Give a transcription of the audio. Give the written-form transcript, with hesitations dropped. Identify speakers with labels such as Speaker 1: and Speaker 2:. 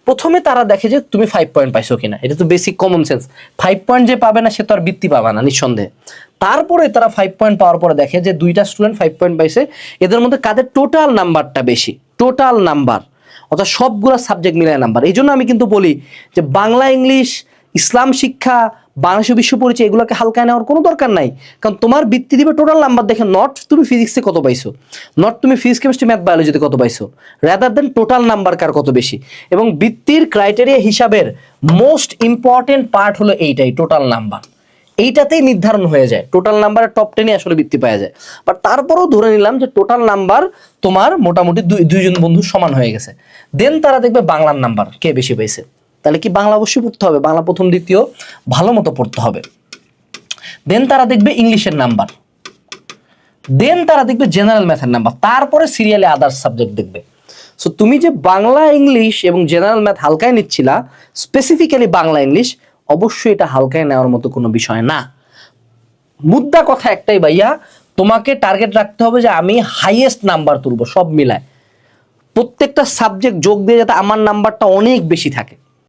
Speaker 1: প্রথমে তারা দেখে যে তুমি 5 পয়েন্ট পাইছো কিনা, এটা তো বেসিক কমন সেন্স। 5 পয়েন্ট যে পাবে না সে তো আর বৃত্তি পাবে না নিঃসন্দেহে। তারপরে তারা 5 পয়েন্ট পাওয়ার পরে দেখে যে দুইটা স্টুডেন্ট 5 পয়েন্ট পাইছে, এদের মধ্যে কাদের টোটাল নাম্বারটা বেশি, টোটাল নাম্বার অর্থাৎ সবগুলা সাবজেক্ট মিলায় নাম্বার। এই জন্য আমি কিন্তু বলি যে বাংলা, ইংলিশ, ইসলাম শিক্ষা, বাংলাদেশ বিশ্ব পরিচয় এগুলোকে হালকায় নেওয়ার কোনো দরকার নাই, কারণ তোমার বৃত্তি দিবে টোটাল নাম্বার দেখে, নট তুমি ফিজিক্সে কত পাইছো, নট তুমি ফিজিক্স, কেমিস্ট্রি, ম্যাথ, বায়োলজিতে কত পাইছো, রাদার দেন টোটাল নাম্বার কার কত বেশি। এবং বৃত্তির ক্রাইটেরিয়া হিসাবের মোস্ট ইম্পর্টেন্ট পার্ট হলো এইটাই, টোটাল নাম্বার। এইটাতেই নির্ধারণ হয়ে যায়, টোটাল নাম্বারের টপ 10-এ আসলে বৃত্তি পাওয়া যায়। বাট তারপরেও ধরে নিলাম যে টোটাল নাম্বার তোমার মোটামুটি দুইজন বন্ধু সমান হয়ে গেছে, দেন তারা দেখবে বাংলার নাম্বার কে বেশি পাইছে। তাহলে কি বাংলা অবশ্যই পড়তে হবে, বাংলা প্রথম দ্বিতীয় ভালো মতো পড়তে হবে। দেন তারা দেখবে ইংলিশের নাম্বার, দেন তারা দেখবে জেনারেল ম্যাথের নাম্বার, তারপরে সিরিয়ালে আদার্স সাবজেক্ট দেখবে। সো তুমি যে বাংলা, ইংলিশ এবং জেনারেল ম্যাথ হালকায় নিচ্ছিলা, স্পেসিফিক্যালি বাংলা, ইংলিশ, অবশ্যই এটা হালকায় নেওয়ার মতো কোনো বিষয় না। মুদ্রা কথা একটাই ভাইয়া, তোমাকে টার্গেট রাখতে হবে যে আমি হাইয়েস্ট নাম্বার তুলবো সব মিলায়, প্রত্যেকটা সাবজেক্ট যোগ দিয়ে যাতে আমার নাম্বারটা অনেক বেশি থাকে।